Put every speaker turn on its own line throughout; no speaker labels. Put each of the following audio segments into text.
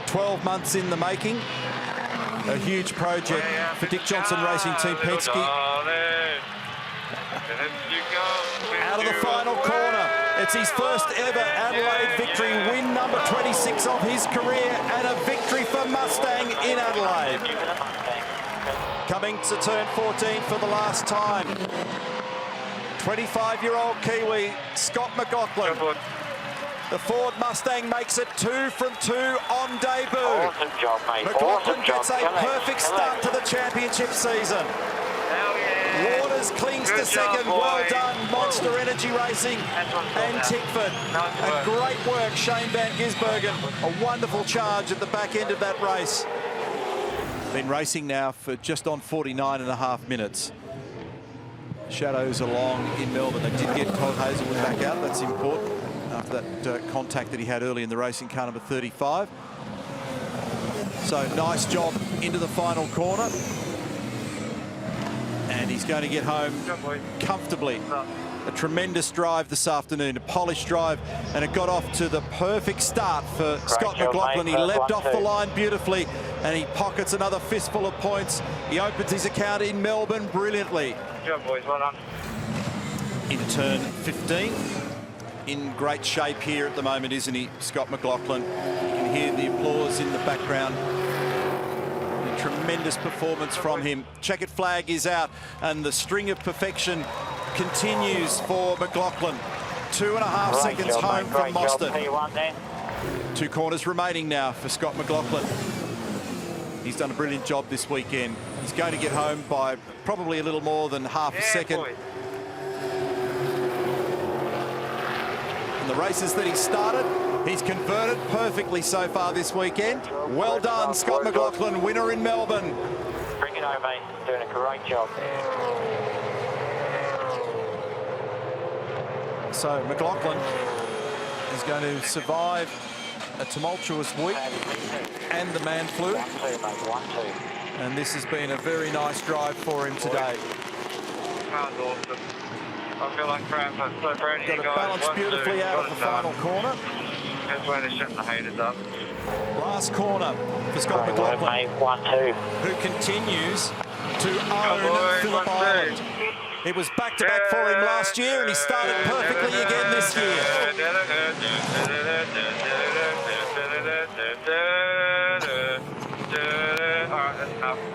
12 months in the making. A huge project for Dick Johnson Racing Team Penske. Out of the final corner. It's his first ever Adelaide victory, win number 26 of his career, and a victory for Mustang in Adelaide. Coming to turn 14 for the last time. 25-year-old Kiwi, Scott McLaughlin. The Ford Mustang makes it 2 from 2 on debut.
Awesome job, mate.
McLaughlin
awesome
gets
job.
a perfect start to the championship season. Waters clings to second. Well done, Monster Energy Racing and Tickford. A great work, Shane Van Gisbergen. A wonderful charge at the back end of that race. Been racing now for just on 49.5 minutes. Shadows along in Melbourne. They did get Todd Hazelwood back out. That's important after that contact that he had early in the race in car number 35. So nice job into the final corner. And he's going to get home comfortably. A tremendous drive this afternoon, a polished drive, and it got off to the perfect start for Scott McLaughlin. He leapt off the line beautifully, and he pockets another fistful of points. He opens his account in Melbourne brilliantly.
Good job, boys. Well done.
In turn 15. In great shape here at the moment, isn't he, Scott McLaughlin? You can hear the applause in the background. A tremendous performance from him. Checkered flag is out, and the string of perfection continues for McLaughlin. 2.5 seconds home from Mostert. 2 corners remaining now for Scott McLaughlin. He's done a brilliant job this weekend. He's going to get home by probably a little more than half a second. And the races that he started, he's converted perfectly so far this weekend. Well done, Scott McLaughlin, winner in Melbourne.
Bring it home, mate. Doing a great job.
So McLaughlin is going to survive a tumultuous week and the man flu.
1-2, mate. 1-2.
And this has been a very nice drive for him today.
That was awesome. I feel like crap. I'm so proud of you guys.
Got it balanced beautifully out of the final corner.
That's where they're shutting the haters up.
Last corner for Scott
Great
McLaughlin,
work, mate. 1-2.
who continues to own Phillip Island. It was back-to-back for him last year, and he started perfectly again this year.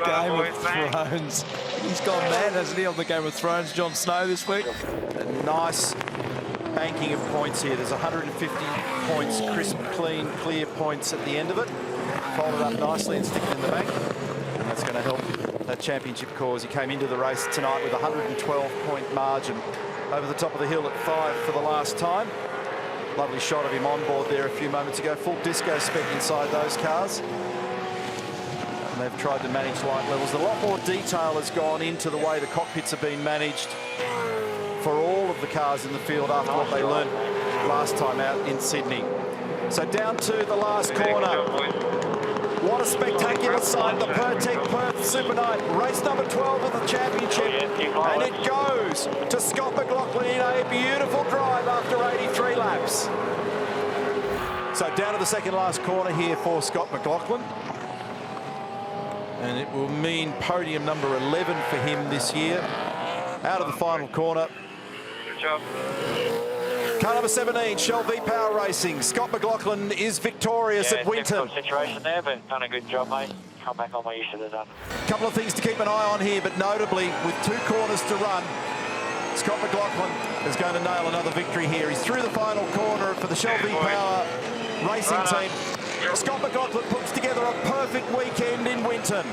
Game of Thrones. He's gone mad, hasn't he, on the Game of Thrones, Jon Snow, this week?
A nice banking of points here. There's 150 points, crisp, clean, clear points at the end of it. Folded up nicely and stick it in the bank. And that's going to help that championship cause. He came into the race tonight with a 112-point margin. Over the top of the hill at 5 for the last time. Lovely shot of him on board there a few moments ago. Full disco spec inside those cars. And they've tried to manage light levels. A lot more detail has gone into the way the cockpits have been managed for all of the cars in the field after what they learned last time out in Sydney. So down to the last corner. What a spectacular sight, the Pertec Perth Super Night, race number 12 of the championship. And it goes to Scott McLaughlin in a beautiful drive after 83 laps. So down to the second last corner here for Scott McLaughlin. And it will mean podium number 11 for him this year. Out of the final corner.
Good job.
Car number 17, Shell V-Power Racing. Scott McLaughlin is victorious at Winton.
Difficult situation there, but done a good job, mate. Come back on what you should have done.
Couple of things to keep an eye on here, but notably, with 2 corners to run, Scott McLaughlin is going to nail another victory here. He's through the final corner for the Shell V-Power Racing team. Scott McLaughlin puts together a perfect weekend in Winton.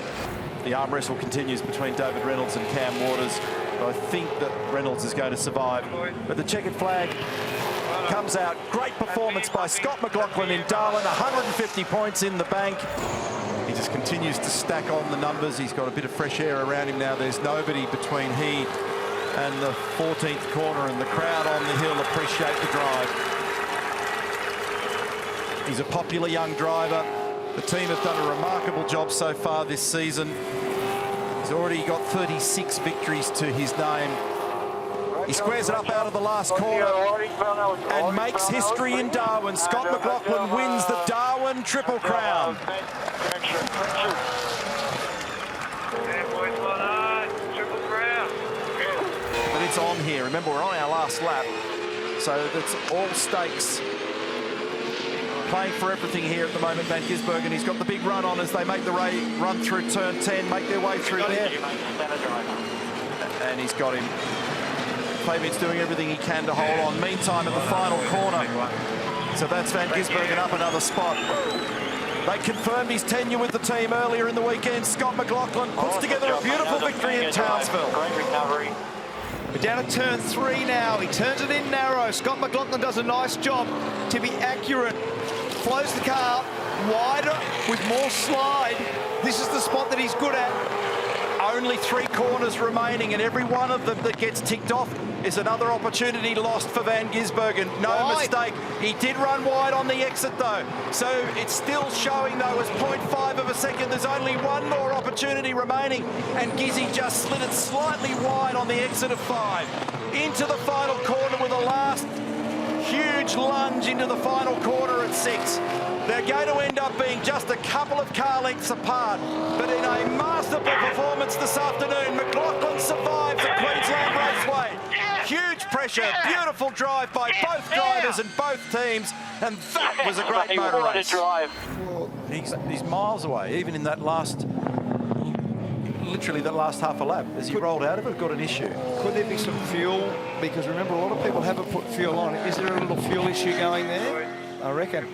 The arm wrestle continues between David Reynolds and Cam Waters. I think that Reynolds is going to survive. But the checkered flag comes out. Great performance by Scott McLaughlin in Darwin. 150 points in the bank. He just continues to stack on the numbers. He's got a bit of fresh air around him now. There's nobody between he and the 14th corner, and the crowd on the hill appreciate the drive. He's a popular young driver. The team have done a remarkable job so far this season. He's already got 36 victories to his name. He squares it up out of the last corner and makes history in Darwin. Scott McLaughlin wins the Darwin Triple Crown. But it's on here. Remember, we're on our last lap, so that's all stakes. Playing for everything here at the moment, Van Gisbergen. He's got the big run on as they make the run through turn 10, make their way through there. And he's got him. Fabian's doing everything he can to hold on. Meantime, at the final corner. So that's Van Gisbergen up another spot. They confirmed his tenure with the team earlier in the weekend. Scott McLaughlin puts together a beautiful victory in Townsville.
Great recovery.
We're down at turn 3 now. He turns it in narrow. Scott McLaughlin does a nice job to be accurate. Flows the car wider with more slide. This is the spot that he's good at.
Only 3 corners remaining, and every one of them that gets ticked off is another opportunity lost for Van Gisbergen. No mistake. He did run wide on the exit, though. So it's still showing, though, as 0.5 of a second. There's only one more opportunity remaining, and Gizzy just slid it slightly wide on the exit of 5. Into the final corner with a last huge lunge into the final corner at 6. They're going to end up being just a couple of car lengths apart, but in a masterful performance this afternoon, McLaughlin survives at Queensland Raceway. Huge pressure, beautiful drive by both drivers and both teams, and that was a great motor race. He's miles away, even in that last, literally that last half a lap. As he rolled out of it, got an issue.
Could there be some fuel? Because remember, a lot of people haven't put fuel on. Is there a little fuel issue going there? I reckon.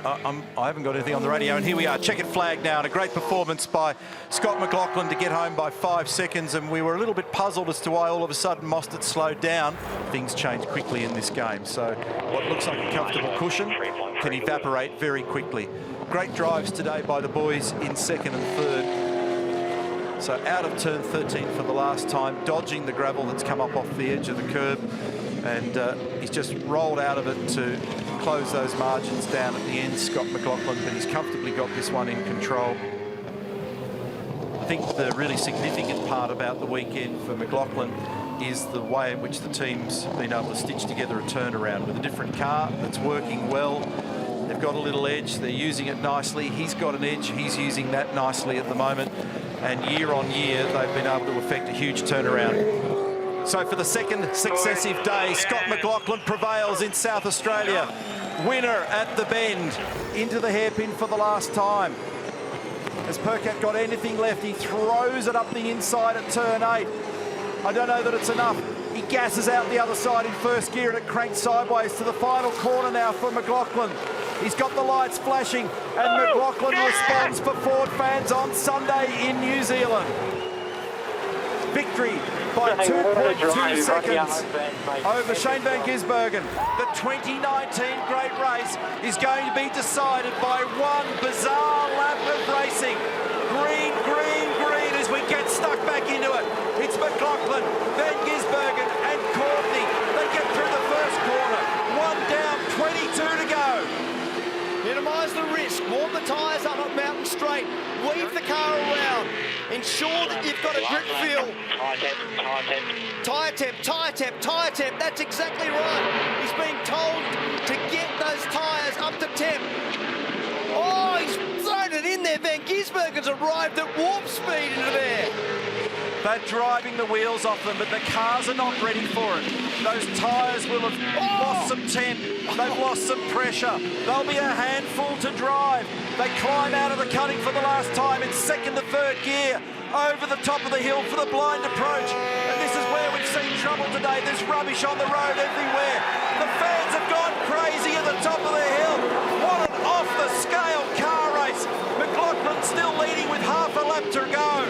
I haven't got anything on the radio, and here we are. Checkered flag now, and a great performance by Scott McLaughlin to get home by 5 seconds, and we were a little bit puzzled as to why all of a sudden Mostert slowed down. Things change quickly in this game, so what looks like a comfortable cushion can evaporate very quickly. Great drives today by the boys in 2nd and 3rd. So out of turn 13 for the last time, dodging the gravel that's come up off the edge of the curb, and he's just rolled out of it to close those margins down at the end, Scott McLaughlin, but he's comfortably got this one in control. I think the really significant part about the weekend for McLaughlin is the way in which the team's been able to stitch together a turnaround with a different car that's working well. They've got a little edge, they're using it nicely. He's got an edge, he's using that nicely at the moment, and year on year they've been able to effect a huge turnaround. So for the 2nd successive day, Scott McLaughlin prevails in South Australia. Winner at the Bend, into the hairpin for the last time. Has Percat got anything left? He throws it up the inside at turn 8. I don't know that it's enough. He gasses out the other side in 1st gear, and it cranks sideways to the final corner now for McLaughlin. He's got the lights flashing, and McLaughlin responds for Ford fans on Sunday in New Zealand. Victory by 2.2 seconds over Shane Van Gisbergen. The 2019 Great Race is going to be decided by one bizarre lap of racing. Green, green, green as we get stuck back into it. It's McLaughlin, Van Gisbergen and Courtney. They get through the 1st corner. 1 down, 22 to go.
Minimise the risk, warm the tyres up at Mountain Straight, weave the car around, ensure that you've got a grip feel. Tyre temp, tyre temp, tyre temp, that's exactly right. He's being told to get those tyres up to temp. Oh, he's thrown it in there. Van Gisbergen's arrived at warp speed into there.
They're driving the wheels off them, but the cars are not ready for it. Those tyres will have lost some temp. They've lost some pressure. They'll be a handful to drive. They climb out of the cutting for the last time in 2nd to 3rd gear, over the top of the hill for the blind approach. And this is where we've seen trouble today. There's rubbish on the road everywhere. The fans have gone crazy at the top of the hill. What an off-the-scale car race. McLaughlin still leading with half a lap to go.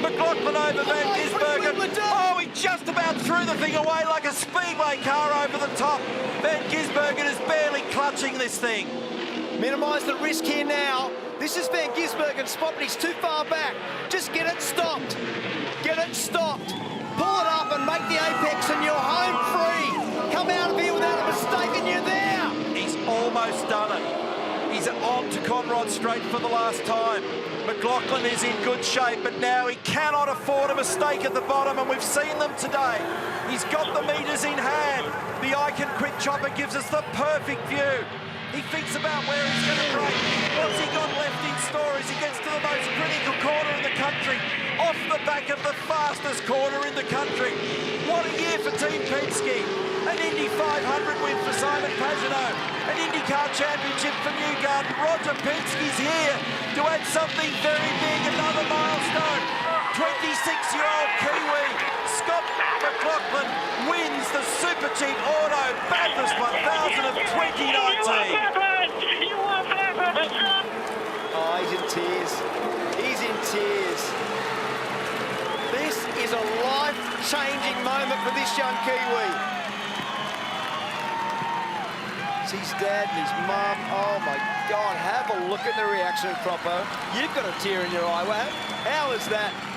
McLaughlin over Van Gisbergen. Oh, he just about threw the thing away like a speedway car over the top. Van Gisbergen is barely clutching this thing.
Minimise the risk here now. This is Van Gisbergen's spot, but he's too far back. Just get it stopped. Get it stopped. Pull it up and make the apex and you're home free. Come out of here without a mistake and you're there.
He's almost done it. He's on to Conrod Straight for the last time. McLaughlin is in good shape, but now he cannot afford a mistake at the bottom, and we've seen them today. He's got the meters in hand. The Icon Quick Chopper gives us the perfect view. He thinks about where he's going to break. What's he got left in store as he gets to the most critical corner in the country, off the back of the fastest corner in the country. What a year for Team Penske. An Indy 500 win for Simon Pagenaud. An IndyCar Championship for Newgarden. Roger Penske's here to add something very big, another milestone. 26-year-old Kiwi Scott McLaughlin wins the Supercheap Auto Bathurst 1000 of 2019.
Oh, he's in tears. He's in tears. This is a life-changing moment for this young Kiwi. It's his dad and his mum. Oh my God, have a look at the reaction, Croppo. You've got a tear in your eye. How is that?